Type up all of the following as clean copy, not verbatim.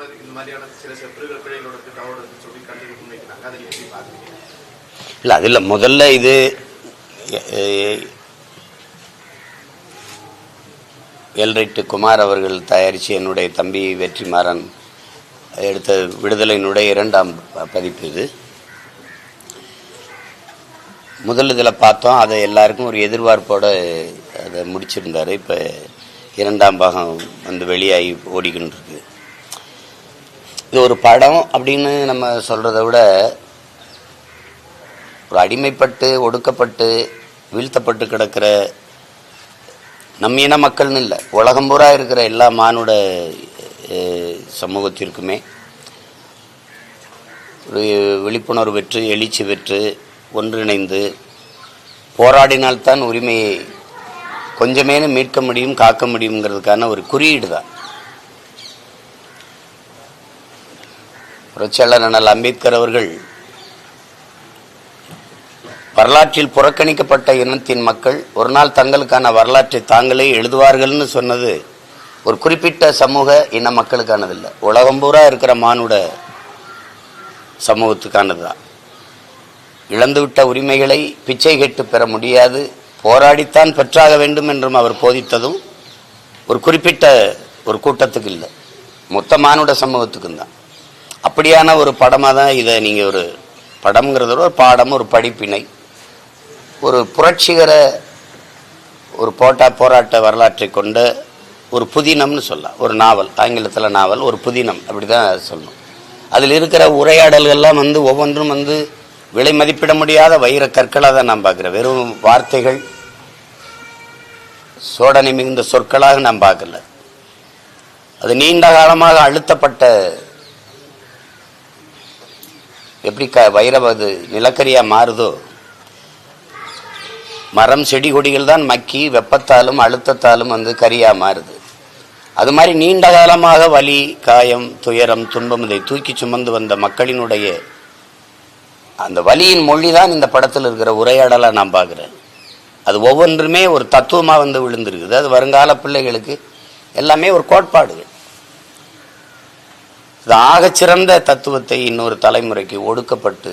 இந்த மாதிரியான சில பிழைகளோட தவறு சொல்லி கண்டிப்பாக முன்வைக்கிறாங்க. அதை எப்படி பார்க்குறீங்க? இல்லை அது இல்லை, முதல்ல இது எல்ரைட்டு குமார் அவர்கள் தயாரித்து என்னுடைய தம்பி வெற்றிமாறன் எடுத்த விடுதலையினுடைய 2ஆம் பதிப்பு இது. முதல் இதில் பார்த்தோம், அதை எல்லாருக்கும் ஒரு எதிர்பார்ப்போடு அதை முடிச்சிருந்தார். இப்போ 2ஆம் பாகம் வந்து வெளியாகி ஓடிக்கிட்டு இருக்கு. இது ஒரு படம் அப்படின்னு நம்ம சொல்கிறத விட ஒரு அடிமைப்பட்டு ஒடுக்கப்பட்டு வீழ்த்தப்பட்டு கிடக்கிற நம்ம இன மக்கள்னு இல்லை, உலகம் பூரா இருக்கிற எல்லா மானுட சமூகத்திற்குமே ஒரு விழிப்புணர்வு பெற்று எழுச்சி பெற்று ஒன்றிணைந்து போராடினால்தான் உரிமையை கொஞ்சமேனும் மீட்க முடியும், காக்க முடியுங்கிறதுக்கான ஒரு குறியீடு தான். புரட்சியாளர் அண்ணல் அம்பேத்கர் அவர்கள் வரலாற்றில் புறக்கணிக்கப்பட்ட இனத்தின் மக்கள் ஒரு நாள் தங்களுக்கான வரலாற்றை தாங்களே எழுதுவார்கள்னு சொன்னது ஒரு குறிப்பிட்ட சமூக இன மக்களுக்கானதில்லை, உலகம் பூரா இருக்கிற மானுட சமூகத்துக்கானது தான். இழந்துவிட்ட உரிமைகளை பிச்சை கேட்டு பெற முடியாது, போராடித்தான் பெற்றாக வேண்டும் என்றும் அவர் போதித்ததும் ஒரு குறிப்பிட்ட ஒரு கூட்டத்துக்கு இல்லை, மொத்த மானுட சமூகத்துக்கும் தான். அப்படியான ஒரு படமாக தான் இதை நீங்கள் ஒரு படம்ங்கிறத ஒரு பாடம், ஒரு படிப்பினை, ஒரு புரட்சிகர ஒரு போராட்ட வரலாற்றை கொண்ட ஒரு புதினம்னு சொல்லலாம். ஒரு நாவல், ஆங்கிலத்தில் நாவல், ஒரு புதினம் அப்படி தான் சொல்லணும். அதில் இருக்கிற உரையாடல்கள்லாம் வந்து ஒவ்வொன்றும் வந்து விலை மதிப்பிட முடியாத வைர கற்களாக தான் நான் பார்க்குறேன். வெறும் வார்த்தைகள், சோடனை மிகுந்த சொற்களாக நான் பார்க்கல. அது நீண்ட காலமாக அழுத்தப்பட்ட, எப்படி வைரம் அது நிலக்கரியாக மாறுதோ, மரம் செடி கொடிகள் தான் மக்கி வெப்பத்தாலும் அழுத்தத்தாலும் வந்து கரியாக மாறுது. அது மாதிரி நீண்ட காலமாக வலி, காயம், துயரம், துன்பம் இதை தூக்கி சுமந்து வந்த மக்களினுடைய அந்த வலியின் மொழி தான் இந்த படத்தில் இருக்கிற உரையாடலாக நான் பார்க்குறேன். அது ஒவ்வொன்றுமே ஒரு தத்துவமாக வந்து விழுந்திருக்குது. அது வருங்கால பிள்ளைகளுக்கு எல்லாமே ஒரு கோட்பாடுகள். இது ஆகச்சிறந்த தத்துவத்தை இன்னொரு தலைமுறைக்கு ஒடுக்கப்பட்டு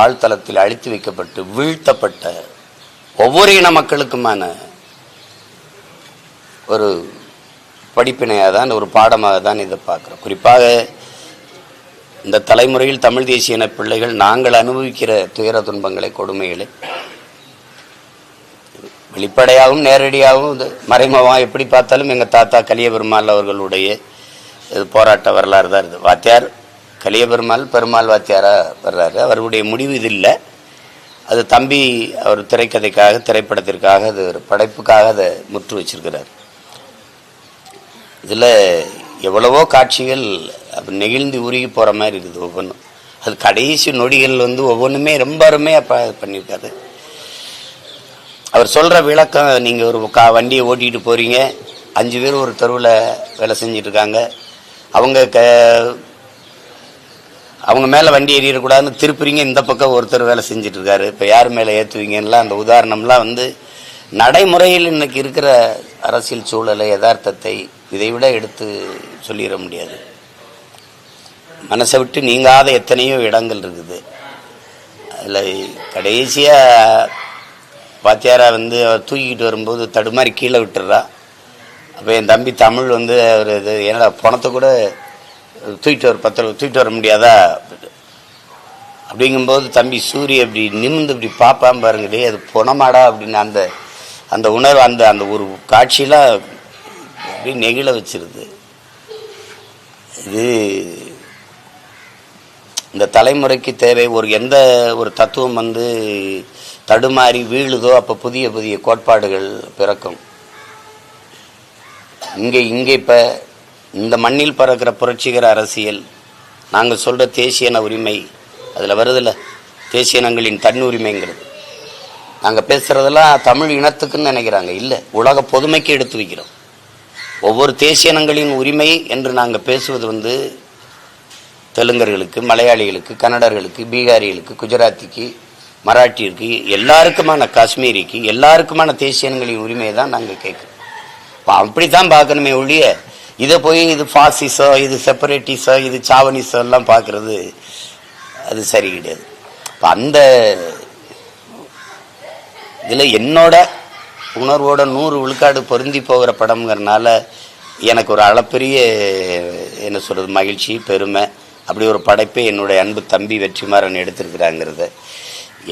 ஆழ்தளத்தில் அழித்து வைக்கப்பட்டு வீழ்த்தப்பட்ட ஒவ்வொரு இன மக்களுக்குமான ஒரு படிப்பினையாக தான், ஒரு பாடமாக தான் இதை பார்க்குறோம். குறிப்பாக இந்த தலைமுறையில் தமிழ் தேசிய இன பிள்ளைகள் நாங்கள் அனுபவிக்கிற துயர துன்பங்களை, கொடுமைகளை வெளிப்படையாகவும் நேரடியாகவும் இது மறைமுகமாக எப்படி பார்த்தாலும் எங்கள் தாத்தா கலியபெருமாள் அவர்களுடைய இது போராட்ட வரலாறு தான். இது வாத்தியார் கலியபெருமாள் பெருமாள் வாத்தியாராக வர்றாரு. அவருடைய முடிவு இது இல்லை, அது தம்பி அவர் திரைக்கதைக்காக, திரைப்படத்திற்காக, அது ஒரு படைப்புக்காக அதை முற்று வச்சிருக்கிறார். இதில் எவ்வளவோ காட்சிகள் அப்படி நெகிழ்ந்து உருகி போகிற மாதிரி இருக்குது ஒவ்வொன்றும். அது கடைசி நொடிகள் வந்து ஒவ்வொன்றுமே ரொம்ப அருமையாக பண்ணியிருக்காரு. அவர் சொல்கிற விளக்கம், நீங்கள் ஒரு வண்டியை ஓட்டிகிட்டு போகிறீங்க, 5 பேர் ஒரு தெருவில் வேலை செஞ்சிட்ருக்காங்க, அவங்க மேலே வண்டி ஏறிடக்கூடாதுன்னு திருப்புறீங்க, இந்த பக்கம் ஒருத்தர் வேலை செஞ்சிட்ருக்காரு, இப்போ யார் மேலே ஏற்றுவீங்கலாம் அந்த உதாரணம்லாம் வந்து நடைமுறையில் இன்னைக்கு இருக்கிற அரசியல் சூழலை, யதார்த்தத்தை இதை விட எடுத்து சொல்லிட முடியாது. மனசை விட்டு நீங்காத எத்தனையோ இடங்கள் இருக்குது. அதில் கடைசியாக வாத்தியாரா வந்து அவர் தூக்கிக்கிட்டு வரும்போது தடுமாறி கீழே விட்டுறா. அப்போ என் தம்பி தமிழ் வந்து அவர் இது என்னடா பணத்தை கூட தூக்கிட்டு வர முடியாதா அப்படிங்கும்போது தம்பி சூரிய அப்படி நிமிந்து இப்படி பார்ப்பான் பாருங்கடே, அது பொணமாடா அப்படின்னு அந்த அந்த உணர்வு, அந்த அந்த ஒரு காட்சியெலாம் அப்படி நெகிழ வச்சிருது. இது இந்த தலைமுறைக்கு தேவை. எந்த ஒரு தத்துவம் வந்து தடுமாறி வீழுதோ அப்போ புதிய புதிய கோட்பாடுகள் பிறக்கும். இங்கே இப்போ இந்த மண்ணில் பறக்கிற புரட்சிகர அரசியல், நாங்கள் சொல்கிற தேசியன உரிமை, அதில் வருதில்ல தேசியனங்களின் தன்னுரிமைங்கிறது. நாங்கள் பேசுகிறதெல்லாம் தமிழ் இனத்துக்குன்னு நினைக்கிறாங்க, இல்லை, உலக பொதுமைக்கு எடுத்து வைக்கிறோம். ஒவ்வொரு தேசியனங்களின் உரிமை என்று நாங்கள் பேசுவது வந்து தெலுங்கர்களுக்கு, மலையாளிகளுக்கு, கன்னடர்களுக்கு, பீகாரிகளுக்கு, குஜராத்திக்கு, மராட்டியிற்கு, எல்லாருக்குமான காஷ்மீரிக்கு, எல்லாருக்குமான தேசியனங்களின் உரிமையை தான் நாங்கள் கேட்குறோம். அப்படித்தான் பார்க்கணுமே ஒழிய இதை போய் இது ஃபாசிசம், இது செப்பரேட்டிசம், இது சாவனிசம் எல்லாம் பார்க்கறது அது சரி கிடையாது. இப்போ அந்த இதில் என்னோட உணர்வோட 100 விழுக்காடு பொருந்தி போகிற படம்ங்கிறனால எனக்கு ஒரு அளப்பெரிய என்ன சொல்கிறது மகிழ்ச்சி, பெருமை. அப்படி ஒரு படைப்பை என்னுடைய அன்பு தம்பி வெற்றிமாறன் எடுத்திருக்கிறாங்கிறத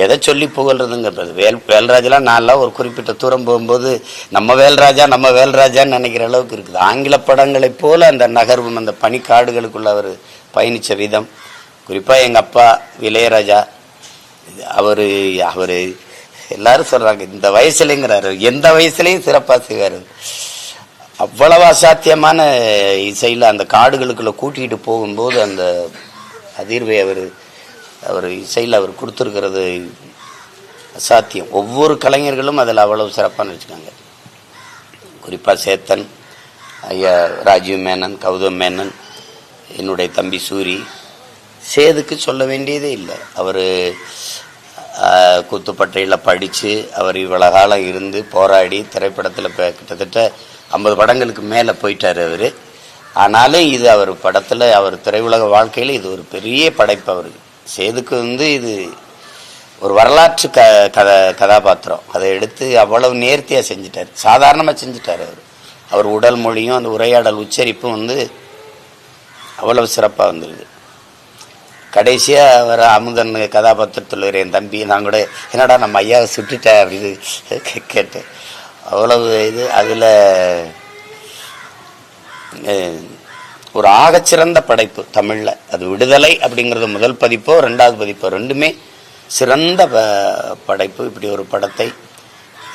எதை சொல்லி புகழ்றதுங்கிறது. வேல்ராஜெலாம் நான்லாம் ஒரு குறிப்பிட்ட தூரம் போகும்போது நம்ம வேல்ராஜான்னு நினைக்கிற அளவுக்கு இருக்குது. ஆங்கில படங்களைப் போல அந்த நகர்வும் அந்த பனிக்காடுகளுக்குள்ள அவர் பயணித்த விதம், குறிப்பாக எங்கள் அப்பா இளையராஜா, அவர் எல்லாரும் சொல்கிறாங்க இந்த வயசுலேங்கிறாரு, எந்த வயசுலேயும் சிறப்பாக செய்வார். அவ்வளவு அசாத்தியமான இசையில் அந்த காடுகளுக்குள்ளே கூட்டிகிட்டு போகும்போது அந்த அதிர்வை அவர் இசையில் அவர் கொடுத்துருக்கிறது அசாத்தியம். ஒவ்வொரு கலைஞர்களும் அதில் அவ்வளவு சிறப்பாக வச்சுக்காங்க. குறிப்பாக சேத்தன் ஐயா, ராஜீவ் மேனன், கௌதம் மேனன், என்னுடைய தம்பி சூரி, சேதுக்கு சொல்ல வேண்டியதே இல்லை. அவர் கூத்துப்பட்டையில் படித்து அவர் இவ்வளோ காலம் இருந்து போராடி திரைப்படத்தில் இப்போ கிட்டத்தட்ட 50 படங்களுக்கு மேலே போயிட்டார் அவர். ஆனாலும் இது அவர் படத்தில் அவர் திரையுலக வாழ்க்கையில் இது ஒரு பெரிய படைப்பு. அவருக்கு சேதுக்கு இது ஒரு வரலாற்று கதாபாத்திரம். அதை எடுத்து அவ்வளவு நேர்த்தியாக செஞ்சிட்டார், சாதாரணமாக செஞ்சிட்டார். அவர் உடல் மொழியும் அந்த உரையாடல் உச்சரிப்பும் அவ்வளவு சிறப்பாக வந்துடுது. கடைசியாக அவர் அமுதன் கதாபாத்திரத்தில் என் தம்பி நான் கூட என்னடா நம்ம ஐயாவை சுட்டுட்டேன் அப்படின்னு கேட்டேன். அவ்வளவு அதில் ஒரு ஆகச்சிறந்த படைப்பு தமிழில். அது விடுதலை அப்படிங்கிறது முதல் பதிப்போ 2வது பதிப்போ ரெண்டுமே சிறந்த படைப்பு. இப்படி ஒரு படத்தை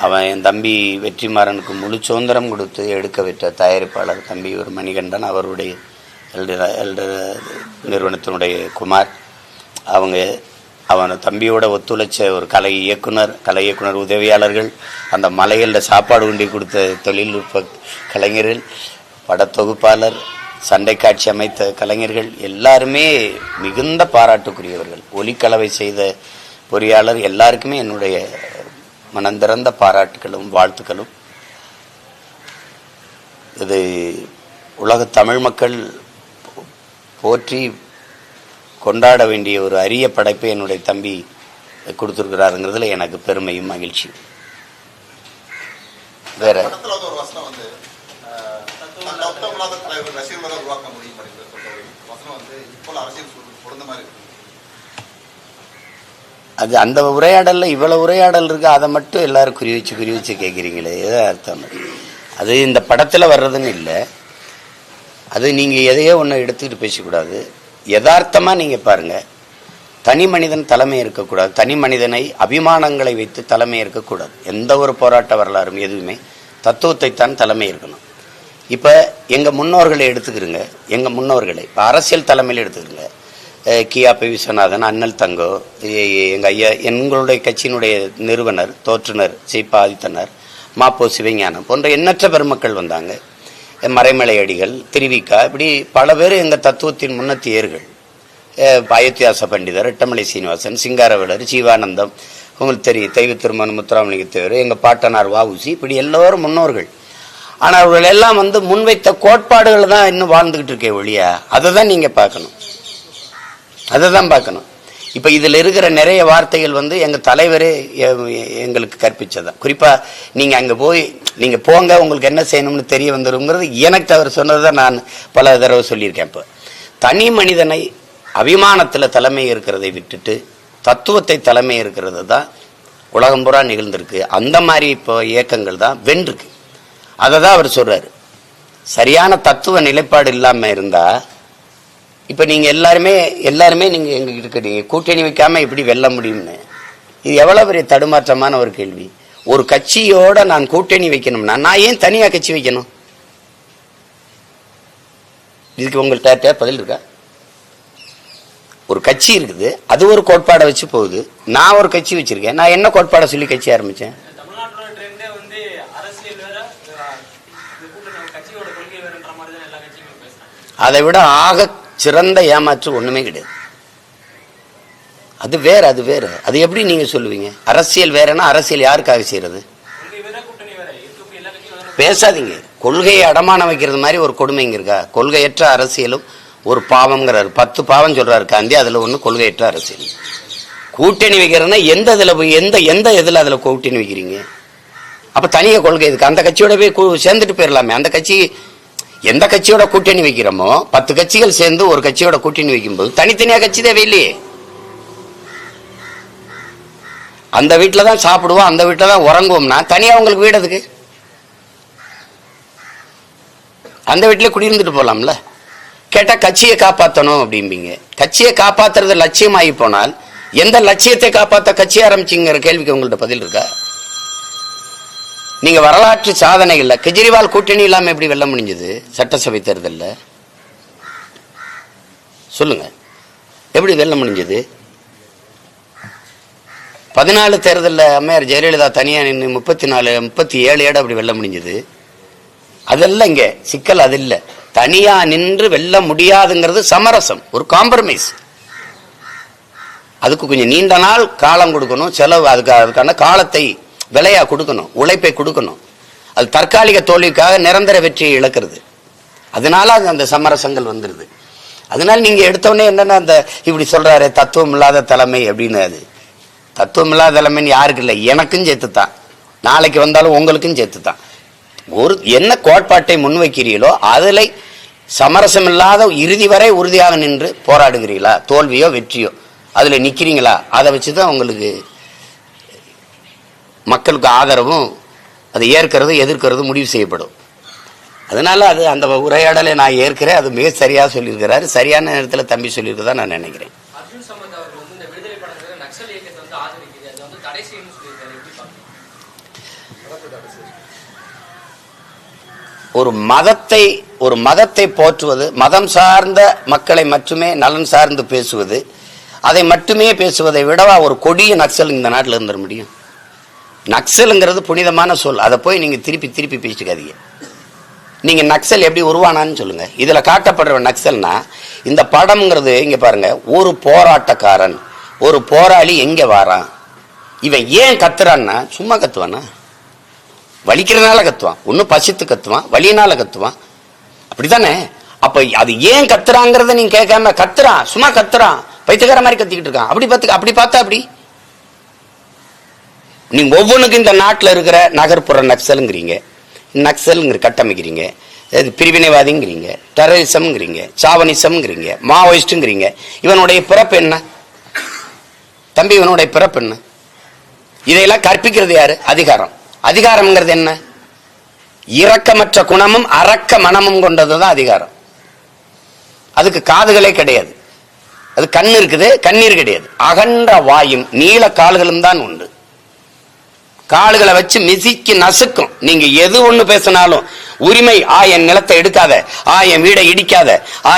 அவன் என் தம்பி வெற்றிமாறனுக்கு முழு சுதந்திரம் கொடுத்து எடுக்க விட்ட தயாரிப்பாளர் தம்பி ஒரு மணிகண்டன், அவருடைய நிறுவனத்தினுடைய குமார், அவன் தம்பியோட ஒத்துழைச்ச ஒரு கலை இயக்குனர் உதவியாளர்கள், அந்த மலைகளில் சாப்பாடு உண்டி கொடுத்த தொழில்நுட்ப கலைஞர்கள், படத்தொகுப்பாளர், சண்டை காட்சி அமைத்த கலைஞர்கள் எல்லாருமே மிகுந்த பாராட்டுக்குரியவர்கள். ஒலிக்கலவை செய்த பொறியாளர் எல்லாருக்குமே என்னுடைய மனந்திறந்த பாராட்டுகளும் வாழ்த்துக்களும். இது உலக தமிழ் மக்கள் போற்றி கொண்டாட வேண்டிய ஒரு அரிய படைப்பை என்னுடைய தம்பி கொடுத்துருக்கிறாருங்கிறதுல எனக்கு பெருமையும் மகிழ்ச்சி. வேற அது அந்த உரையாடல்ல இவ்வளவு உரையாடல் இருக்கு, அதை மட்டும் எல்லாரும் குறி வச்சு கேட்குறீங்களே, ஏதோ அர்த்தம். அது இந்த படத்தில் வர்றதுன்னு இல்லை. அது நீங்கள் எதையோ ஒன்று எடுத்துக்கிட்டு பேசக்கூடாது. யதார்த்தமாக நீங்கள் பாருங்கள், தனி மனிதன் தலைமை இருக்கக்கூடாது. தனி மனிதனை அபிமானங்களை வைத்து தலைமை இருக்கக்கூடாது. எந்த ஒரு போராட்ட வரலாறும் எதுவுமே தத்துவத்தைத்தான் தலைமை இருக்கணும். இப்போ எங்கள் முன்னோர்களை எடுத்துக்கிறோங்க, எங்கள் முன்னோர்களை இப்போ அரசியல் தலைமையில் எடுத்துக்கிறோங்க. கியாபி விஸ்வநாதன், அண்ணல் தங்கோ, எங்கள் ஐயா, எங்களுடைய கட்சியினுடைய நிறுவனர் தோற்றுனர் சீபா ஆதித்தனர், மாப்போ சிவஞானம் போன்ற எண்ணற்ற பெருமக்கள் வந்தாங்க. மறைமலை அடிகள், திருவிக்கா, இப்படி பல பேர் எங்கள் தத்துவத்தின் முன்னத்தியர்கள். அயோத்தியாச பண்டிதர், ரெட்டமலை சீனிவாசன், சிங்காரவேலர், ஜீவானந்தம், உங்களுக்கு தெரியும், தெய்வ திருமண முத்துராமலிங்கத்தேவர், எங்கள் பாட்டனார் வஉசி, இப்படி எல்லோரும் முன்னோர்கள். ஆனால் அவர்கள் எல்லாம் முன்வைத்த கோட்பாடுகள் தான் இன்னும் வாழ்ந்துக்கிட்டு இருக்கே ஒழியா, அதை தான் நீங்கள் பார்க்கணும், அதை தான் பார்க்கணும். இப்போ இதில் இருக்கிற நிறைய வார்த்தைகள் எங்கள் தலைவரே எங்களுக்கு கற்பிச்சதான். குறிப்பாக நீங்கள் அங்கே போய் நீங்கள் போங்க, உங்களுக்கு என்ன செய்யணும்னு தெரிய வந்துருங்கிறது எனக்கு அவர் சொன்னது தான் நான் பல தடவை சொல்லியிருக்கேன். இப்போ தனி மனிதனை அபிமானத்தில் தலைமை இருக்கிறதை விட்டுட்டு தத்துவத்தை தலைமை இருக்கிறது தான் உலகம் பூரா நிகழ்ந்திருக்கு. அந்த மாதிரி இப்போ இயக்கங்கள் தான் வென்றிருக்கு. அதை தான் அவர் சொல்கிறார். சரியான தத்துவ நிலைப்பாடு இல்லாமல் இருந்தால் இப்போ நீங்கள் எல்லாருமே நீங்கள் எங்ககிட்ட இருக்கிறீங்க, கூட்டணி வைக்காமல் எப்படி வெல்ல முடியும்னு. இது எவ்வளோ பெரிய தடுமாற்றமான ஒரு கேள்வி. ஒரு கட்சியோட நான் கூட்டணி வைக்கணும்னா நான் ஏன் தனியாக கட்சி வைக்கணும்? இதுக்கு உங்கள்கிட்ட பதில் இருக்கா? ஒரு கட்சி இருக்குது, அது ஒரு கோட்பாடை வச்சு போகுது. நான் ஒரு கட்சி வச்சிருக்கேன், நான் என்ன கோட்பாடை சொல்லி கட்சி ஆரம்பித்தேன்? அதை விட ஆக சிறந்த ஏமாற்று ஒண்ணுமே கிடையாது. அது வேற, அது வேற. அது எப்படி நீங்க சொல்லுவீங்க? அரசியல் வேறனா அரசியல் யாருக்காக செய்யறது? பேசாதீங்க. கொள்கையை அடமானம் வைக்கிறது மாதிரி ஒரு கொடுமைங்க இருக்கா? கொள்கையற்ற அரசியலும் ஒரு பாவம்ங்கிறாரு. 10 பாவம் சொல்றாரு காந்தி, அதுல ஒண்ணு கொள்கையற்ற அரசியல். கூட்டணி வைக்கிறதுனா எந்த இதுல போய் எந்த இதுல அதுல கூட்டணி வைக்கிறீங்க? அப்ப தனிய கொள்கை இதுக்கு அந்த கட்சியோட போய் சேர்ந்துட்டு போயிடலாமே. அந்த கட்சி எந்த கட்சியோட கூட்டணி வைக்கிறோமோ 10 கட்சிகள் சேர்ந்து ஒரு கட்சியோட கூட்டணி வைக்கும்போது தனித்தனியா கட்சி தேவையில்லையே. அந்த வீட்டுல தான் சாப்பிடுவோம், அந்த வீட்டுல தான் உறங்குவோம்னா தனியா உங்களுக்கு வீடு அதுக்கு? அந்த வீட்டிலே குடியிருந்துட்டு போலாம்ல. கேட்டா கட்சியை காப்பாற்றணும் அப்படிம்பீங்க. கட்சியை காப்பாத்துறது லட்சியமாகி போனால் எந்த லட்சியத்தை காப்பாற்ற கட்சி ஆரம்பிச்சுங்கிற கேள்விக்கு உங்கள்ட்ட பதில் இருக்கா? நீங்க வரலாற்று சாதனைகள்ல கெஜ்ரிவால் கூட்டணி இல்லாம எப்படி வெல்ல முடிஞ்சது சட்டசபை தேர்தல்ல? சொல்லுங்க, எப்படி வெல்ல முடிஞ்சது? 14 தேர்தல்ல அம்மையார் ஜெயலலிதா தனியா நின்று 34 37 ஏட அப்படி வெல்ல முடிஞ்சது. அதெல்லாம் இங்க சிக்கல். அது இல்ல, தனியா நின்று வெல்ல முடியாதுங்கிறது சமரசம், ஒரு காம்ப்ரமைஸ். அதுக்கு கொஞ்சம் நீண்ட நாள் காலம் கொடுக்கணும், செலவு, அதுக்கான காலத்தை விலையா கொடுக்கணும், உழைப்பை கொடுக்கணும். அது தற்காலிக தோல்விக்காக நிரந்தர வெற்றியை இழக்கிறது. அதனால அந்த சமரசங்கள் வந்துருது. அதனால நீங்க எடுத்தோடனே என்னன்னா அந்த இப்படி சொல்றாரு தத்துவம் இல்லாத தலைமை அப்படின்னு. அது தத்துவம் இல்லாத தலைமைன்னு யாருக்கு இல்லை, எனக்கும் சேர்த்துத்தான், நாளைக்கு வந்தாலும் உங்களுக்கும் சேர்த்துத்தான். ஒரு என்ன கோட்பாட்டை முன்வைக்கிறீங்களோ அதில் சமரசம் இல்லாத இறுதி வரை உறுதியாக நின்று போராடுகிறீங்களா, தோல்வியோ வெற்றியோ அதுல நிக்கிறீங்களா, அதை வச்சுதான் உங்களுக்கு மக்களுக்கு ஆதரவும் அதை ஏற்கிறது எதிர்க்கிறது முடிவு செய்யப்படும். அதனால அது அந்த உரையாடலை நான் ஏற்கிறேன். அது மிக சரியா சொல்லியிருக்கிறாரு. சரியான நேரத்தில் தம்பி சொல்லியிருக்கதா நான் நினைக்கிறேன். ஒரு மதத்தை போற்றுவது, மதம் சார்ந்த மக்களை மட்டுமே நலன் சார்ந்து பேசுவது, அதை மட்டுமே பேசுவதை விடவா ஒரு கொடிய நக்சல் இந்த நாட்டில் இருந்துட முடியும்? நக்சலுங்கிறது புனிதமான சொல், அதை போய் நீங்க திருப்பி பேசிக்காதீங்க. நீங்க நக்சல் எப்படி உருவானான்னு சொல்லுங்க. இதுல காட்டப்படுற நக்சல்னா இந்த படம்ங்கிறது இங்க பாருங்க, ஒரு போராட்டக்காரன், ஒரு போராளி எங்க வாரான், இவன் ஏன் கத்துறான்னா சும்மா கத்துவானா? வலிக்கிறதுனால கத்துவான், ஒன்னும் பசித்து கத்துவான், வலியினால கத்துவான், அப்படித்தானே? அப்ப அது ஏன் கத்துறாங்கிறத நீங்க கேட்காம கத்துறான், சும்மா கத்துறான், பைத்தியக்கார மாதிரி கத்திக்கிட்டு இருக்கான், அப்படி பார்த்தா அப்படி நீங்க ஒவ்வொன்றுக்கும் இந்த நாட்டில் இருக்கிற நகர்ப்புற நக்சலுங்கிறீங்க, நக்சலுங்கிற கட்டமைக்கிறீங்க, பிரிவினைவாதிங்கிறீங்க, டெரரிசம்ங்கிறீங்க, சாவனிசம்ங்கிறீங்க, மாவோயிஸ்டுங்கிறீங்க. இவனுடைய பிறப்பு என்ன தம்பி? இவனுடைய பிறப்பு என்ன? இதையெல்லாம் கற்பிக்கிறது யாரு? அதிகாரம். அதிகாரம்ங்கிறது என்ன? இரக்கமற்ற குணமும் அரக்க மனமும் கொண்டதுதான் அதிகாரம். அதுக்கு காதுகளே கிடையாது, அது கண்ணு இருக்குது, கண்ணீர் கிடையாது. அகன்ற வாயும் நீள கால்களும் தான் உண்டு. கால்களை வச்சு மிதிக்கு நசுக்கும். நீங்க எது ஒண்ணு பேசினாலும் உரிமை, என் நிலத்தை எடுக்காத, என் வீடை இடிக்காத,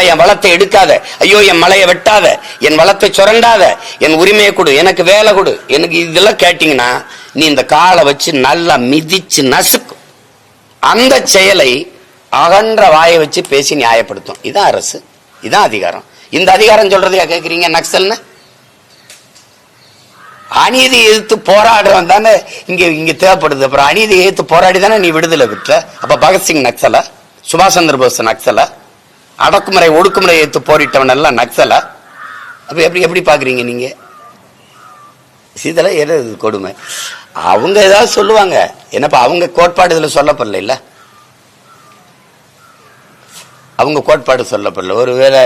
என் வளத்தை எடுக்காத, ஐயோ என் மலையை வெட்டாத, என் வளத்தை சுரண்டாத, என் உரிமையை கொடு, எனக்கு வேலை கொடு, எனக்கு இதெல்லாம் கேட்டீங்கன்னா நீ இந்த காலை வச்சு நல்லா மிதிச்சு நசுக்கும். அந்த செயலை அகன்ற வாயை வச்சு பேசி நியாயப்படுத்தும். இதான் அரசு, இதான் அதிகாரம். இந்த அதிகாரம் சொல்றதையா கேட்கிறீங்க நக்சல்னு? அநீதி எதிர்த்து போராடுறவன் தானே இங்க தேவைப்படுது. அப்புறம் அநீதி எதிர்த்து போராடி தானே நீ விடுதலை பெற்ற. அப்ப பகத்சிங் நக்சலா, சுபாஷ் சந்திர போஸ் நக்சலா, அடக்குமுறை ஒடுக்குமுறை எதிர்த்து போரிட்டவன் எல்லாம் நக்சலா? அப்ப எப்படி பாக்குறீங்க நீங்க? இதெல்லாம் எது கொடுமை? அவங்க ஏதாவது சொல்லுவாங்க, என்னப்பா அவங்க கோட்பாடு இதுல சொல்லப்படல, இல்ல அவங்க கோட்பாடு சொல்லப்படல. ஒருவேளை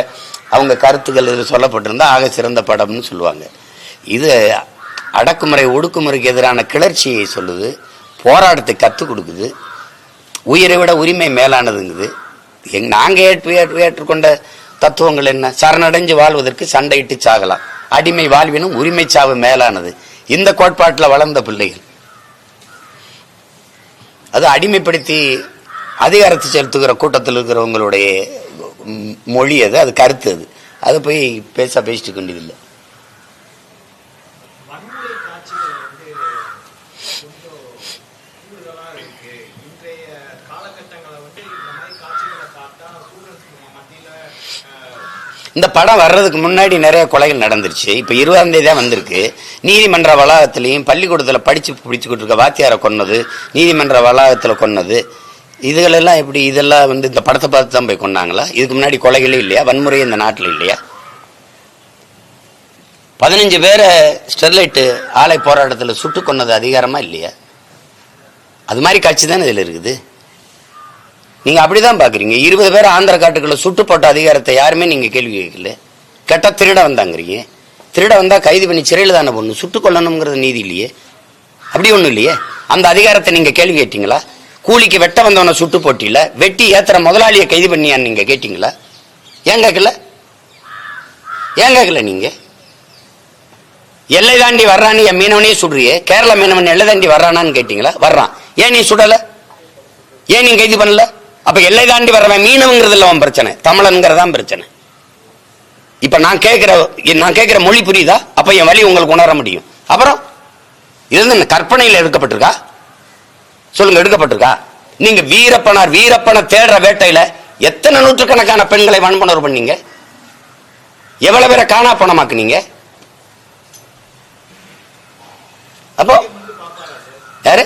அவங்க கருத்துக்கள் இதில் சொல்லப்பட்டிருந்தா ஆக சிறந்த படம்னு சொல்லுவாங்க. இது அடக்குமுறை ஒடுக்குமுறைக்கு எதிரான கிளர்ச்சியை சொல்லுது, போராட்டத்தை கற்றுக் கொடுக்குது, உயிரை விட உரிமை மேலானதுங்குது. நாங்க ஏற்றுக்கொண்ட தத்துவங்கள் என்ன? சரணடைஞ்சு வாழ்வதற்கு சண்டையிட்டு சாகலாம், அடிமை வாழ்வினும் உரிமை சாவு மேலானது. இந்த கோட்பாட்டில் வளர்ந்த பிள்ளைகள் அது அடிமைப்படுத்தி அதிகாரத்தை செலுத்துகிற கூட்டத்தில் இருக்கிறவங்களுடைய மொழி அது, அது கருத்து, அது போய் பேசிட்டு கொண்டதில்லை. இந்த படம் வர்றதுக்கு முன்னாடி நிறைய கொலைகள் நடந்துருச்சு. இப்ப 20ஆம் தேதி தான் வந்திருக்கு. நீதிமன்ற வளாகத்திலையும் பள்ளிக்கூடத்துல படிச்சு பிடிச்சுக்கிட்டு இருக்க வாத்தியாரை கொன்னது, நீதிமன்ற வளாகத்துல கொன்னது, இதுகளெல்லாம் எப்படி? இதெல்லாம் வந்து இந்த படத்தை பார்த்து தான் போய் கொண்டாங்களா? இதுக்கு முன்னாடி கொலைகளே இல்லையா? வன்முறை இந்த நாட்டில் இல்லையா? 15 பேரை ஸ்டெர்லைட் ஆலை போராட்டத்தில் சுட்டு கொன்னது அதிகாரமா இல்லையா? அது மாதிரி காட்சி தானே இதில் இருக்குது. நீங்க அப்படிதான் பாக்குறீங்க. 20 பேர் ஆந்திர காட்டுக்குள்ள சுட்டு போட்ட அதிகாரத்தை யாருமே நீங்க கேள்வி கேட்கல. கேட்டா திருட வந்தாங்கிறீங்க. திருட வந்தா கைது பண்ணி சிறையில் தானே பொண்ணு, சுட்டு கொள்ளணுங்கிறது நீதி இல்லையே. அப்படி ஒண்ணும் இல்லையே. அந்த அதிகாரத்தை நீங்க கேள்வி கேட்டீங்களா? கூலிக்கு வெட்ட வந்தவனை சுட்டு போட்டியில வெட்டி ஏத்துற முதலாளியை கைது பண்ணியான்னு நீங்க கேட்டீங்களா? ஏன் கேட்கல? ஏன் கேட்கல? நீங்க எல்லை தாண்டி வர்றான்னு என் மீனவனையே சுடுறியே, கேரள மீனவன் எல்லை தாண்டி வர்றானான்னு கேட்டீங்களா? வர்றான், ஏன் நீ சுடல? ஏன் நீ கைது பண்ணல? அப்ப எல்லை தாண்டி வர்றவன் மீனவங்கிறது இல்ல அவன் பிரச்சனை, தமிழன்கிறதான் பிரச்சனை. இப்ப நான் கேட்கிற மொழி புரியுதா? அப்ப என் வழி உங்களுக்கு உணர முடியும். அப்புறம் இது கற்பனையில் எடுக்கப்பட்டிருக்கா? சொல்லுங்க, எடுக்கப்பட்டிருக்கா? நீங்க வீரப்பனை தேடுற வேட்டையில எத்தனை நூற்றுக்கணக்கான பெண்களை வன்புணர்வு பண்ணீங்க? எவ்வளவு பேரை காணா பணமாக்குனீங்க? அப்போ யாரு?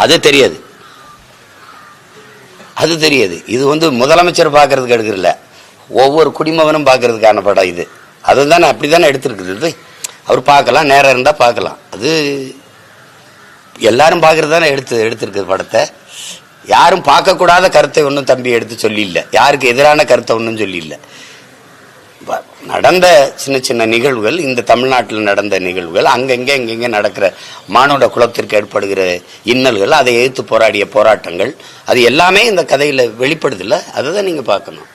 அது தெரியாது, அது தெரியாது. இது வந்து முதலமைச்சர் பாக்குறதுக்கு எடுக்கல, ஒவ்வொரு குடிமகனும் பாக்குறதுக்கான படம் இது. அதுதானே அப்படித்தானே எடுத்திருக்குது. அவர் பார்க்கலாம், நேரம் இருந்தா பார்க்கலாம். அது எல்லாரும் பார்க்கறது தானே எடுத்திருக்கு படத்தை. யாரும் பார்க்கக்கூடாத கருத்தை ஒன்றும் தம்பி எடுத்து சொல்லி இல்லை, யாருக்கு எதிரான கருத்தை ஒன்றும் சொல்லி இல்லை. நடந்த சின்ன சின்ன நிகழ்வுகள், இந்த தமிழ்நாட்டில் நடந்த நிகழ்வுகள், அங்கங்கே நடக்கிற மானுட குலத்திற்கு ஏற்படுகிற இன்னல்கள், அதை எதிர்த்து போராடிய போராட்டங்கள், அது எல்லாமே இந்த கதையில வெளிப்படுது இல்லை. அதை தான் நீங்க பார்க்கணும்.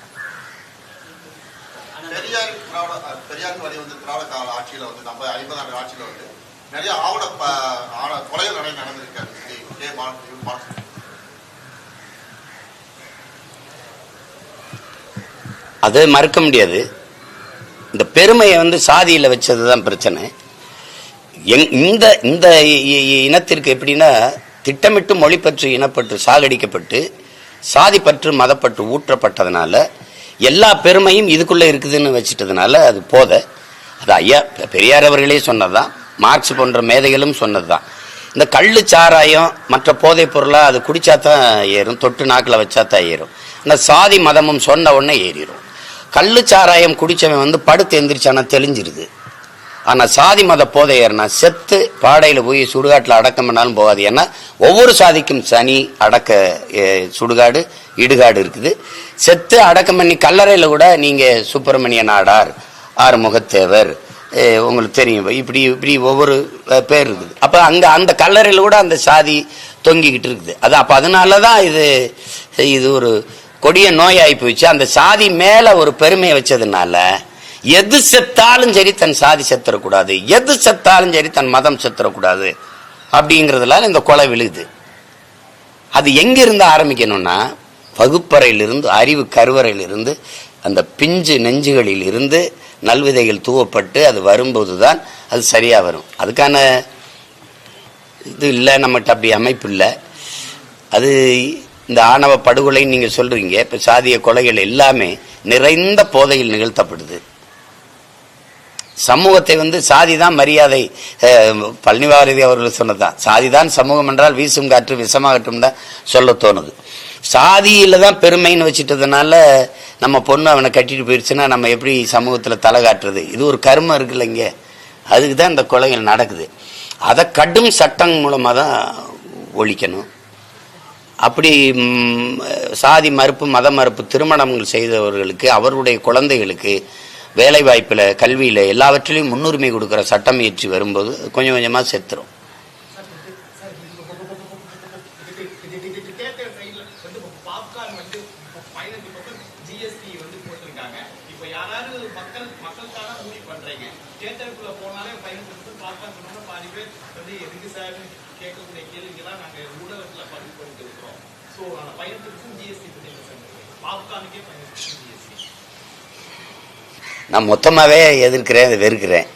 அது மறுக்க முடியாது. இந்த பெருமையை வந்து சாதியில வச்சதுதான் பிரச்சனை. இந்த இனத்திற்கு எப்படின்னா, திட்டமிட்டு மொழி பற்று இனப்பற்று சாகடிக்கப்பட்டு சாதி பற்று மதப்பற்று ஊற்றப்பட்டதுனால எல்லா பெருமையும் இதுக்குள்ள இருக்குதுன்னு வச்சுட்டதுனால அது போத. அது ஐயா பெரியார் அவர்களே சொன்னதுதான், மார்க்ஸ் போன்ற மேதைகளும் சொன்னதுதான். இந்த கள்ளு சாராயம் மற்ற போதைப் பொருளா அது குடிச்சாதான் ஏறும், தொட்டு நாக்கில் வச்சாதான் ஏறும். இந்த சாதி மதமும் சொன்ன உடனே ஏறிடும். கள்ளு சாராயம் குடிச்சவன் வந்து படுத்து எந்திரிச்சானா தெளிஞ்சிருது. ஆனா சாதி மத போதை ஏறினா செத்து பாடையில போய் சுடுகாட்டில் அடக்கம் பண்ணாலும் போகாது. ஏன்னா ஒவ்வொரு சாதிக்கும் சனி அடக்க சுடுகாடு இடுகாடு இருக்குது. செத்து அடக்கம் பண்ணி கல்லறையில கூட நீங்க சுப்பிரமணிய நாடார், ஆறுமுகத்தேவர், உங்களுக்கு தெரியும், இப்படி இப்படி ஒவ்வொரு பேர் இருக்குது. அப்ப அங்க அந்த கல்லறையில கூட அந்த சாதி தொங்கிக்கிட்டு இருக்குது. அது அப்ப அதனாலதான் இது ஒரு கொடிய நோயாகி போயிடுச்சு. அந்த சாதி மேல ஒரு பெருமையை வச்சதுனால எது செத்தாலும் சரி தன் சாதி செத்துறக்கூடாது, எது செத்தாலும் சரி தன் மதம் செத்துறக்கூடாது அப்படிங்கிறதுனால இந்த கொலை விழுது. அது எங்கிருந்து ஆரம்பிக்கணும்னா, வகுப்பறையிலிருந்து, அறிவு கருவறையிலிருந்து, அந்த பிஞ்சு நெஞ்சுகளில் இருந்து நல்விதைகள் தூவப்பட்டு அது வரும்போதுதான் அது சரியா வரும். அதுக்கான இது இல்லை நம்மகிட்ட, அப்படி அமைப்பு இல்லை. அது இந்த ஆணவ படுகொலை நீங்க சொல்றீங்க, இப்ப சாதிய கொலைகள் எல்லாமே நிறைந்த போதையில் நிகழ்த்தப்படுது. சமூகத்தை வந்து சாதிதான் மரியாதை, பழனிவாரதி அவர்கள் சொன்னதுதான், சாதிதான் சமூகம் என்றால் வீசும் காற்று விஷமாகட்டும் தான் சொல்ல தோணுது. சாதியில தான் பெருமைன்னு வச்சுட்டதுனால நம்ம பொண்ணு அவனை கட்டிட்டு போயிடுச்சுன்னா நம்ம எப்படி சமூகத்துல தலை காட்டுறது? இது ஒரு கர்மம் இருக்குல்ல இங்க, அதுக்கு தான் இந்த கொலைகள் நடக்குது. அதை கடும் சட்டம் மூலமா தான் ஒழிக்கணும். அப்படி சாதி மறுப்பு மத மறுப்பு திருமணங்கள் செய்தவர்களுக்கு, அவர்களுடைய குழந்தைகளுக்கு வேலை வாய்ப்பில், கல்வியில், எல்லாவற்றிலையும் முன்னுரிமை கொடுக்குற சட்டம் இயற்றி வரும்போது கொஞ்சம் கொஞ்சமாக செத்துரும். நான் மொத்தமாகவே எதிர்க்கிறேன், வெறுக்கிறேன்.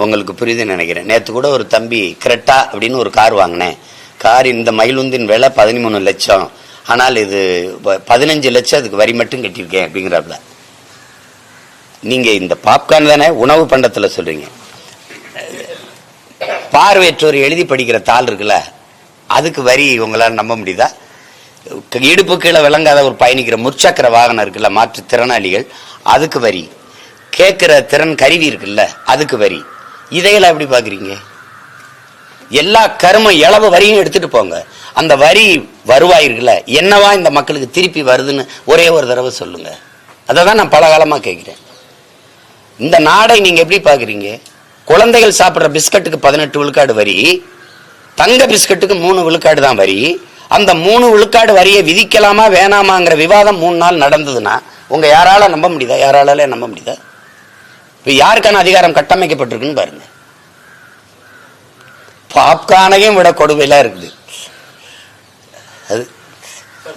உங்களுக்கு புரியுதுன்னு நினைக்கிறேன். நேற்று கூட ஒரு தம்பி கிரெட்டா அப்படின்னு ஒரு கார் வாங்கினேன். கார் இந்த மயிலுந்தின் விலை 13 லட்சம், ஆனால் இது 15 லட்சம் அதுக்கு வரி மட்டும் கட்டியிருக்கேன் அப்படிங்கிறாப்புல. நீங்க இந்த பாப்கார்ன் தானே உணவு பண்டத்தில் சொல்றீங்க. பார்வையற்றோர் எழுதி படிக்கிற தாள் இருக்குல்ல, அதுக்கு வரி உங்களால் நம்ப முடியுதா? இடுப்பு கீழே விளங்காத ஒரு பயணிக்கிற முற்சக்கர வாகனம் இருக்குல்ல, மாற்றுத்திறனாளிகள், அதுக்கு வரி. கேட்கிற திறன் கருவி இருக்குல்ல, அதுக்கு வரி. இதையெல்லாம் எப்படி பாக்குறீங்க? எல்லா கரும இளவு வரியும் எடுத்துட்டு போங்க. அந்த வரி வருவாய் இருக்குல்ல, என்னவா இந்த மக்களுக்கு திருப்பி வருதுன்னு ஒரே ஒரு தடவை சொல்லுங்க. அதை தான் நான் பல காலமா கேட்கிறேன். இந்த நாடை நீங்க எப்படி பாக்குறீங்க? குழந்தைகள் சாப்பிட்ற பிஸ்கட்டுக்கு 18 விழுக்காடு வரி, தங்க பிஸ்கட்டுக்கு 3 விழுக்காடு தான் வரி. அந்த 3 விழுக்காடு வரியை விதிக்கலாமா வேணாமாங்கிற விவாதம் 3 நாள் நடந்ததுன்னா உங்க யாரால நம்ப முடியுதா? யாரால நம்ப முடியுதா? இப்ப யாருக்கான அதிகாரம் கட்டமைக்கப்பட்டிருக்குன்னு பாருங்க. பாப்கானையும் விட கொடுமையெல்லாம் இருக்குது. அது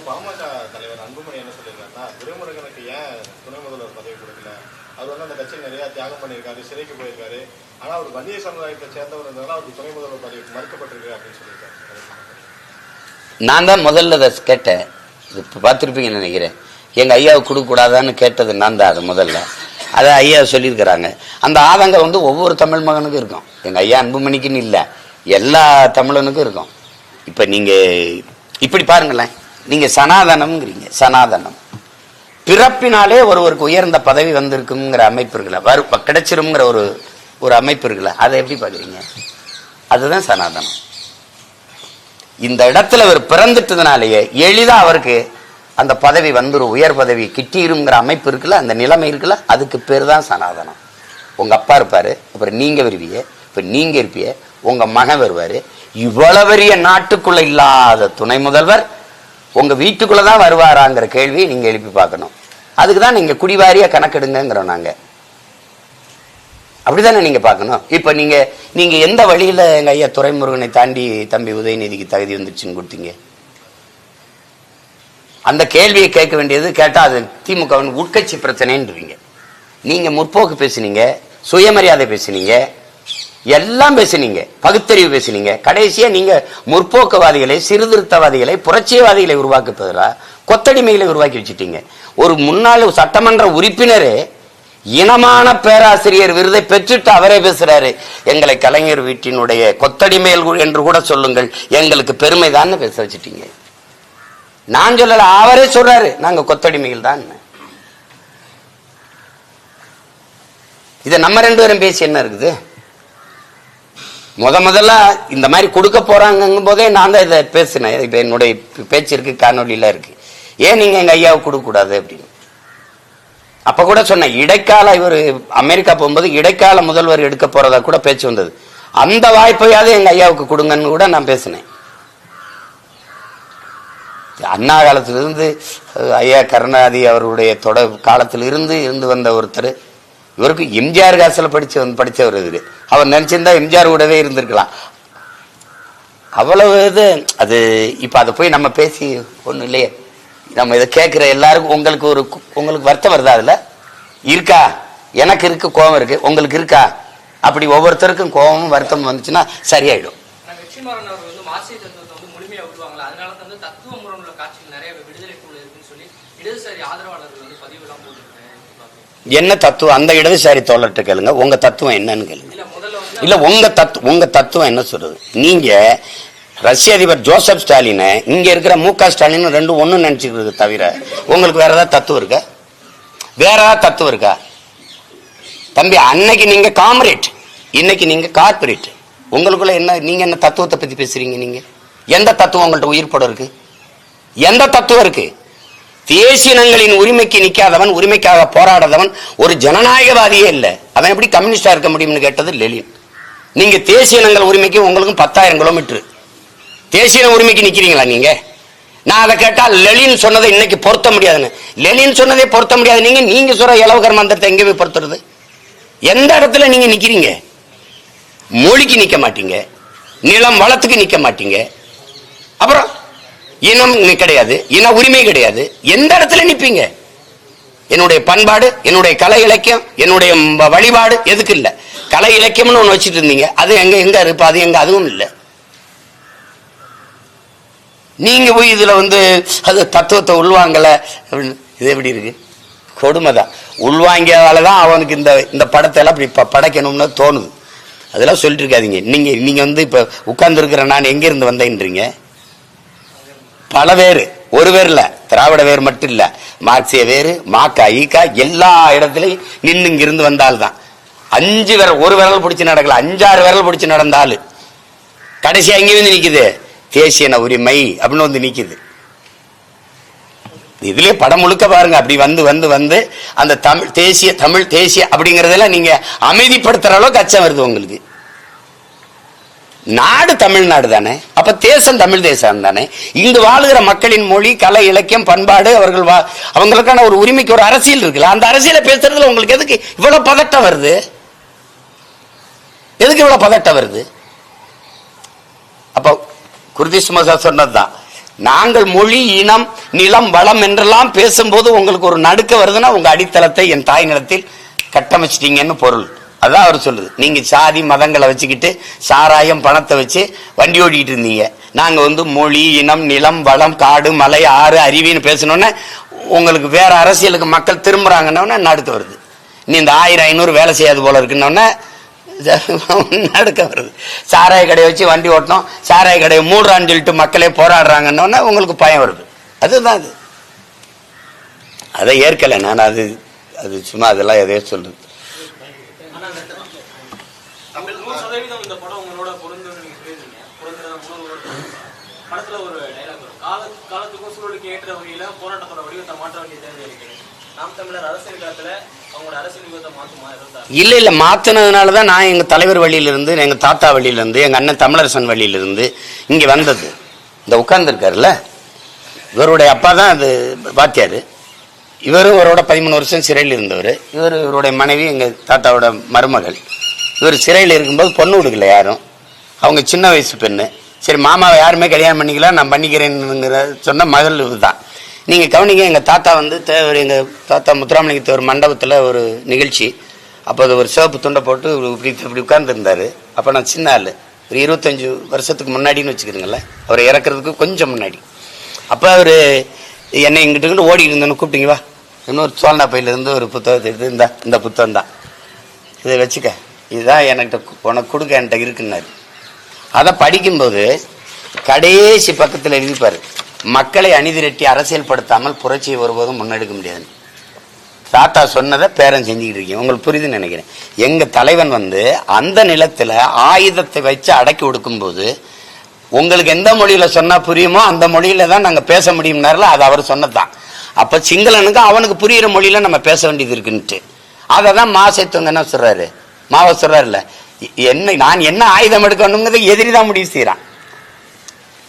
பாமக தலைவர் அன்புமணி என்ன சொல்லியிருக்காருன்னா, துரைமுருகனுக்கு ஏன் துணை முதல்வர் பதவி கொடுக்கல? அவர் வந்து அந்த கட்சியில் நிறைய தியாகம் பண்ணியிருக்காரு, சிறைக்கு போயிருக்காரு. ஆனா அவர் வன்னிய சமுதாயத்தை சேர்ந்தவர் இருந்தாலும் அவருக்கு துணை முதல்வர் பதவி மறுக்கப்பட்டிருக்கு அப்படின்னு சொல்லியிருக்காரு. நான் தான் முதல்ல அதை கேட்டேன். இப்போ பார்த்துருப்பீங்கன்னு நினைக்கிறேன். எங்கள் ஐயாவுக்கு கொடுக்கக்கூடாதான்னு கேட்டது நான் தான். அது முதல்ல அதை ஐயா சொல்லியிருக்கிறாங்க. அந்த ஆதங்கம் வந்து ஒவ்வொரு தமிழ் மகனுக்கும் இருக்கும். எங்கள் ஐயா அன்புமணிக்குன்னு இல்லை, எல்லா தமிழனுக்கும் இருக்கும். இப்போ நீங்கள் இப்படி பாருங்களேன், நீங்கள் சனாதனம்ங்கிறீங்க. சனாதனம் பிறப்பினாலே ஒருவருக்கு உயர்ந்த பதவி வந்திருக்குங்கிற அமைப்பு இருக்குல்ல, கிடைச்சிருங்கிற ஒரு அமைப்பு இருக்குல்ல, அதை எப்படி பார்க்குறீங்க? அதுதான் சனாதனம். இந்த இடத்துல அவர் பிறந்துட்டதுனாலேயே எளிதா அவருக்கு அந்த பதவி வந்துரும், உயர் பதவி கிட்டிருங்கிற அமைப்பு இருக்குல்ல, அந்த நிலைமை இருக்குல்ல, அதுக்கு பேர் தான் சனாதனம். உங்க அப்பா இருப்பாரு, அப்புறம் நீங்க வருவீங்க, இப்ப நீங்க இருப்பீங்க, உங்க மகன் வருவாரு. இவ்வளவு பெரிய நாட்டுக்குள்ள இல்லாத துணை முதல்வர் உங்க வீட்டுக்குள்ளதான் வருவாராங்கிற கேள்வியை நீங்க எழுப்பி பார்க்கணும். அதுக்குதான் நீங்க குடிவாரியா கணக்கெடுங்கிறோம் நாங்க. அப்படிதானே நீங்க பார்க்கணும். இப்ப நீங்க எந்த வழியில எங்க ஐயா துரைமுருகனை தாண்டி தம்பி உதயநிதிக்கு தகுதி வந்துருச்சுன்னு கொடுத்தீங்க? அந்த கேள்வியை கேட்க வேண்டியது. கேட்டா அது திமுக உட்கட்சி பிரச்சனைன்றீங்க. நீங்க முற்போக்கு பேசுனீங்க, சுயமரியாதை பேசுனீங்க, எல்லாம் பேசுனீங்க, பகுத்தறிவு பேசுனீங்க. கடைசியா நீங்க முற்போக்குவாதிகளை, சீர்திருத்தவாதிகளை, புரட்சியவாதிகளை உருவாக்குவதா கொத்தடிமைகளை உருவாக்கி வச்சுட்டீங்க. ஒரு முன்னாள் சட்டமன்ற உறுப்பினரே இனமான பேராசிரியர் விருதை பெற்றுட்டு அவரே பேசுறாரு, எங்களை கலைஞர் வீட்டினுடைய கொத்தடிமைகள் என்று கூட சொல்லுங்கள், எங்களுக்கு பெருமைதான் பேச வச்சுட்டீங்க. நான் சொல்லல, அவரே சொல்றாரு நாங்க கொத்தடிமைகள் தான். இத நம்ம 2 பேரும் பேசி என்ன இருக்குது? முதல்ல இந்த மாதிரி கொடுக்க போறாங்கும் போதே நான் தான் இதை பேசினேன். இப்ப என்னுடைய பேச்சு இருக்கு, காணொலியில இருக்கு. ஏன் நீங்க எங்க ஐயாவுக்கு கொடுக்க கூடாது அப்படின்னு அப்ப கூட சொன்னேன். இடைக்கால இவர் அமெரிக்கா போகும்போது இடைக்கால முதல்வர் எடுக்க போறதா கூட பேச்சு வந்தது. அந்த வாய்ப்பையாவது எங்க ஐயாவுக்கு கொடுங்கன்னு கூட நான் பேசினேன். அண்ணா காலத்திலிருந்து ஐயா கருணாநிதி அவருடைய காலத்தில் இருந்து வந்த ஒருத்தர். இவருக்கு எம்ஜிஆர் காசுல படிச்சவர் இவரு. அவர் நினைச்சிருந்தா எம்ஜிஆர் கூடவே இருந்திருக்கலாம். அவ்வளவு இது. அது இப்ப அதை போய் நம்ம பேசி ஒண்ணும் இல்லையே. நம்ம இதை கேட்கிற எல்லாருக்கும் உங்களுக்கு வருத்தம் வருதா? அதுல இருக்கா? எனக்கு இருக்கு, கோபம் இருக்கு, உங்களுக்கு இருக்கா? அப்படி ஒவ்வொருத்தருக்கும் கோபமும் வருத்தமும் வந்துச்சுன்னா சரியாயிடும். என்ன தத்துவம்? அந்த இடதுசாரி தோழர்கிட்ட கேளுங்க, உங்க தத்துவம் என்னன்னு கேளுங்க. இல்ல உங்க தத்துவம் என்ன சொல்றது? நீங்க ரஷ்ய அதிபர் ஜோசப் ஸ்டாலினை இங்க இருக்கிற மு.க. ஸ்டாலின் 2 ஒண்ணு நினைச்சுக்கிறது தவிர உங்களுக்கு வேற ஏதாவது தத்துவம் இருக்கா? வேற ஏதாவது தத்துவம் இருக்கா? தம்பி, அன்னைக்கு நீங்க காம்ரேட், இன்னைக்கு நீங்க கார்பரேட். உங்களுக்குள்ள என்ன, நீங்க என்ன தத்துவத்தை பத்தி பேசுறீங்க? நீங்க எந்த தத்துவம் உங்கள்ட்ட உயிர் போட இருக்கு? எந்த தத்துவம் இருக்கு? தேசியனங்களின் உரிமைக்கு நிக்காதவன், உரிமைக்காக போராடாதவன் ஒரு ஜனநாயகவாதியே இல்லை. அவன் எப்படி கம்யூனிஸ்டா இருக்க முடியும்னு கேட்டது லெனின். நீங்க தேசியனங்கள் உரிமைக்கு உங்களுக்கும் 10,000 கிலோமீட்டர். தேசிய உரிமைக்கு நிக்கிறீங்களா நீங்க? நான் அதை கேட்டா லெனின் சொன்னதை இன்னைக்கு பொருத்த முடியாதுன்னு. லெனின் சொன்னதை பொருத்த முடியாது. நீங்க சொல்ற இலவகர் மந்திரத்தை எங்க போய் பொருத்துறது? எந்த இடத்துல நீங்க நிக்கிறீங்க? மொழிக்கு நிக்க மாட்டீங்க, நிலம் வளத்துக்கு நிக்க மாட்டீங்க, அப்புறம் இனம் கிடையாது, இன உரிமை கிடையாது. எந்த இடத்துல நிப்பீங்க? என்னுடைய பண்பாடு, என்னுடைய கலை இலக்கியம், என்னுடைய வழிபாடு எதுக்கு இல்ல? கலை இலக்கியம்னு ஒண்ணு வச்சுட்டு இருந்தீங்க, அது எங்க இருப்பா? அது எங்க? அதுவும் இல்லை. நீங்க போய் இதுல அது தத்துவத்தை உள்வாங்கல. இது எப்படி இருக்கு? கொடுமைதான். உள்வாங்கியதாலதான் அவனுக்கு இந்த படத்தை எல்லாம் இப்படி படைக்கணும்னு தோணுது. அதெல்லாம் சொல்லிட்டு இருக்காதீங்க. நீங்க இப்ப உட்கார்ந்து இருக்கிற நான் எங்க இருந்து வந்தேன்றீங்க? பல வேறு, ஒரு வேறு இல்ல, திராவிட வேறு மட்டும் இல்ல, மார்க்சிய வேறு, மாக்கா ஈக்கா எல்லா இடத்துலயும் நின்று இங்கிருந்து வந்தால்தான் 5 விரல், ஒரு விரல் பிடிச்சு நடக்கல, 5-6 விரல் பிடிச்சு நடந்தாலு கடைசியா இங்க வந்து நிக்குது தேசிய உரிமை அப்படின்னு வந்து நிக்குது. இதுலயே படம் முழுக்க பாருங்க. அப்படி வந்து வந்து வந்து அந்த தமிழ் தேசிய அப்படிங்கறதெல்லாம் நீங்க அமைதிப்படுத்துற அளவுக்கு அச்சம் வருது உங்களுக்கு. நாடு தமிழ்நாடு தானே, அப்ப தேசம் தமிழ் தேசம் தானே. இங்கு வாழுகிற மக்களின் மொழி, கலை, இலக்கியம், பண்பாடு, அவர்கள் அவங்களுக்கான ஒரு உரிமைக்கு ஒரு அரசியல் இருக்குல்ல, அந்த அரசியலை பேசுறதுல உங்களுக்கு எதுக்கு இவ்வளவு பதட்டம் வருது? எதுக்கு இவ்வளவு பதட்டம் வருது? அப்ப குருதி சுமசா சொன்னதுதான், நாங்கள் மொழி, இனம், நிலம், வளம் என்றெல்லாம் பேசும்போது உங்களுக்கு ஒரு நடுக்க வருதுன்னா உங்க அடித்தளத்தை என் தாய் நிலத்தில் கட்டமைச்சிட்டீங்கன்னு பொருள். அதான் அவர் சொல்லுது. நீங்க சாதி மதங்களை வச்சுக்கிட்டு சாராயம் பணத்தை வச்சு வண்டி ஓடிக்கிட்டு இருந்தீங்க. நாங்க வந்து மொழி, இனம், நிலம், வளம், காடு, மலை, ஆறு, அருவின்னு பேசணும்னா உங்களுக்கு வேற அரசியலுக்கு மக்கள் திரும்புறாங்கன்னா நடுக்க வருது. நீ இந்த 1000-500 வேலை செய்யாது போல இருக்குன்னொன்னே நடுக்க வருது. சாராய கடையை வச்சு வண்டி ஓட்டணும், சாராய கடையை மூடுறான்னு சொல்லிட்டு மக்களே போராடுறாங்கன்னு உங்களுக்கு பயம் வருது. அதுதான் அது. அதை ஏற்கலை நான். அது சும்மா அதெல்லாம் எதையோ சொல்றது. இல்ல மாத்தினதுனாலதான் நான் எங்க தலைவர் வழியிலிருந்து, எங்க தாத்தா வழியிலிருந்து, எங்க அண்ணன் தமிழரசன் வழியிலிருந்து இங்க வந்தது. இந்த உட்கார்ந்து இருக்காருல்ல, இவருடைய அப்பா தான் அது வாத்தியாரு. இவரும் இவரோட 13 வருஷம் சிறையில் இருந்தவர். இவருடைய மனைவி எங்க தாத்தாவோட மருமகள். இவர் சிறையில் இருக்கும்போது பொண்ணு கொடுக்கல யாரும், அவங்க சின்ன வயசு பெண்ணு. சரி மாமாவை யாருமே கல்யாணம் பண்ணிக்கலாம், நான் பண்ணிக்கிறேன்னுங்கிற சொன்ன மகள் இதுதான். நீங்க கவனிங்க, எங்க தாத்தா வந்து எங்க தாத்தா முத்துராமலிங்க தேவர் மண்டபத்துல ஒரு நிகழ்ச்சி. அப்போ அது ஒரு சிவப்பு துண்டை போட்டு இப்படி உட்கார்ந்து இருந்தாரு. அப்ப நான் சின்ன ஆளு, ஒரு 25 வருஷத்துக்கு முன்னாடின்னு வச்சுக்கிறீங்களே, அவர் இறக்குறதுக்கு கொஞ்சம் முன்னாடி. அப்ப அவரு என்னை இங்கிட்டு ஓடி இருந்தேன்னு கூப்பிட்டீங்க, வா இன்னொரு சோழனா பையில இருந்து ஒரு புத்தகத்தை எடுத்து, இந்த புத்தகம் தான், இதை வச்சுக்க, இதுதான் என்கிட்ட உனக்கு கொடுக்க என்கிட்ட இருக்குன்னாரு. அதை படிக்கும்போது கடைசி பக்கத்தில் எழுதிப்பாரு, மக்களை அணிதிரட்டி அரசியல் படுத்தாமல் புரட்சியை ஒருபோதும் முன்னெடுக்க முடியாது. தாத்தா சொன்னதை பேரன் செஞ்சுக்கிட்டு இருக்கீங்க. உங்களுக்கு புரியுதுன்னு நினைக்கிறேன். எங்க தலைவன் வந்து அந்த நிலத்துல ஆயுதத்தை வச்சு அடக்கி ஒடுக்கும் போது உங்களுக்கு எந்த மொழியில சொன்னா புரியுமோ அந்த மொழியில தான் நாங்க பேச முடியும்னாருல, அது அவர் சொன்னதுதான். அப்ப சிங்களனுக்கு அவனுக்கு புரியுற மொழியில நம்ம பேச வேண்டியது இருக்குன்ட்டு அததான் மாசத்துவங்க என்ன சொல்றாரு, மாவ சொல்றாருல்ல, நான் என்ன ஆயுதம் எடுக்கணுங்கிறத எதிரிதான் முடிவு செய்யறான்.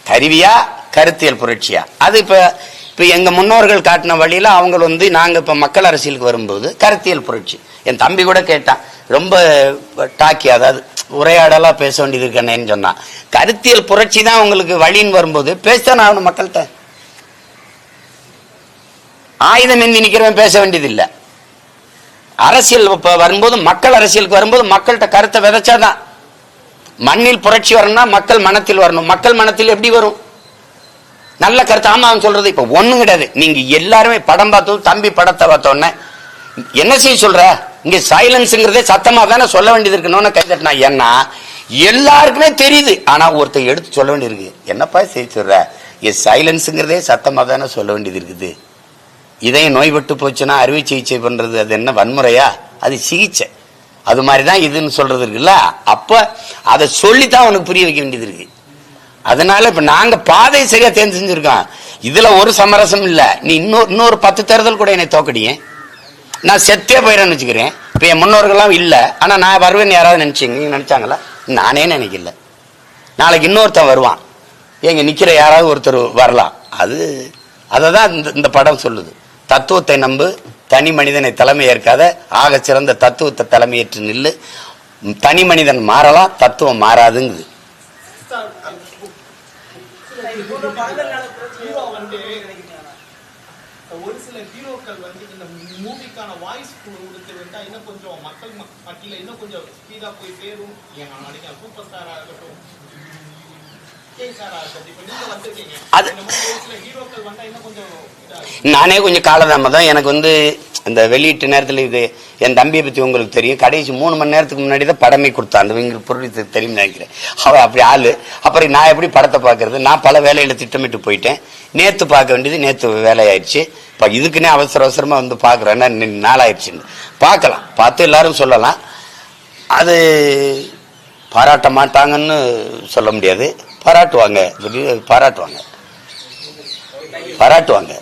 கருவியா கருத்தியல் புரட்சியா? அது இப்ப எங்க முன்னோர்கள் காட்டின வழியில அவங்க வந்து நாங்க இப்ப மக்கள் அரசியலுக்கு வரும்போது கருத்தியல் புரட்சி. என் தம்பி கூட கேட்டான், ரொம்ப டாக்கி, அதாவது உரையாடலா பேச வேண்டியது இருக்கேன்னு சொன்னான். கருத்தியல் புரட்சி தான் உங்களுக்கு வழின்னு வரும்போது பேசத்தானே ஆகணும் மக்கள்கிட்ட. ஆயுதம் ஏந்தி நிக்கிறவன் பேச வேண்டியது இல்லை. அரசியல் வரும்போது, மக்கள் அரசியலுக்கு வரும்போது மக்கள்கிட்ட கருத்தை விதைச்சாதான். மண்ணில் புரட்சி வரணும்னா மக்கள் மனத்தில் வரணும். மக்கள் மனத்தில் எப்படி வரும்? நல்ல கருத்து. ஆமா அவன் சொல்றது இப்ப ஒண்ணும் கிடையாது. நீங்க எல்லாருமே படம் பார்த்தோம், தம்பி படத்தை பார்த்தோன்னே என்ன செய்ய சொல்ற, இங்க சைலன்ஸ்ங்கிறதே சத்தமா தானே சொல்ல வேண்டியது இருக்குன்னு கை தட்டினா. ஏன்னா எல்லாருக்குமே தெரியுது, ஆனா ஒருத்தர் எடுத்து சொல்ல வேண்டியிருக்கு. என்னப்பா செய்ய சொல்ற, சைலன்ஸுங்கிறதே சத்தமா தானே சொல்ல வேண்டியது இருக்குது. இதயம் நோய்பட்டு போச்சுன்னா அறுவை சிகிச்சை பண்றது அது என்ன வன்முறையா? அது சிகிச்சை. அது மாதிரிதான் இதுன்னு சொல்றது இருக்குல்ல. அப்ப அதை சொல்லித்தான் அவனுக்கு புரிய வைக்க வேண்டியது இருக்கு. அதனால இப்ப நாங்க பாதை சரியா தேர்ந்து செஞ்சிருக்கோம். இதுல ஒரு சமரசம் இல்ல. நீ இன்னொரு 10 தேர்தல் கூட என்னை தோக்கடிய, நான் செத்தே போயிடறேன்னு வச்சுக்கிறேன். இப்ப என் முன்னோர்கள்லாம் இல்ல, ஆனா நான் வருவேன்னு யாராவது நினைச்சீங்க? நீங்க நினைச்சாங்களா? நானே நினைக்கல. நாளைக்கு இன்னொருத்தன் வருவான், எங்க நிக்கிற யாராவது ஒருத்தர் வரலாம். அததான் இந்த படம் சொல்லுது. தத்துவத்தை நம்பு, தனி மனிதனை தலைமை ஏற்காத, ஆக சிறந்த தத்துவத்தை தலைமையேற்று நில்லு. தனி மனிதன் மாறலாம், தத்துவம் மாறாதுங்குது. ஒரு சில ஹீரோக்கள் வந்து இந்த மூவிக்கான வாய்ஸ் கொடுத்து வந்தா இன்னும் கொஞ்சம் மக்கள் மத்தியில இன்னும் கொஞ்சம் ஸ்பீடா போய் சேரும். நடிகர் சூப்பர் ஸ்டாரா இருக்கட்டும், நானே கொஞ்சம் காலதாமதம். எனக்கு வந்து அந்த வெளியீட்டு நேரத்தில் இது என் தம்பியை பற்றி உங்களுக்கு தெரியும். கடைசி 3 மணி நேரத்துக்கு முன்னாடி தான் படமே கொடுத்தான். அந்த உங்களுக்கு பொருள் தெரியும் நினைக்கிறேன். அவன் அப்படி ஆளு. அப்புறம் நான் எப்படி படத்தை பார்க்கறது? நான் பல வேலையில் திட்டமிட்டு போயிட்டேன். நேற்று பார்க்க வேண்டியது நேற்று வேலையாயிடுச்சு. இப்போ இதுக்குன்னே அவசரமாக வந்து பார்க்குறேன்னா நாளாயிடுச்சுன்னு பார்க்கலாம். பார்த்து எல்லாரும் சொல்லலாம். அது பாராட்ட மாட்டாங்கன்னு சொல்ல முடியாது. பாராட்டுவாங்க. பாராட்டுவாங்க.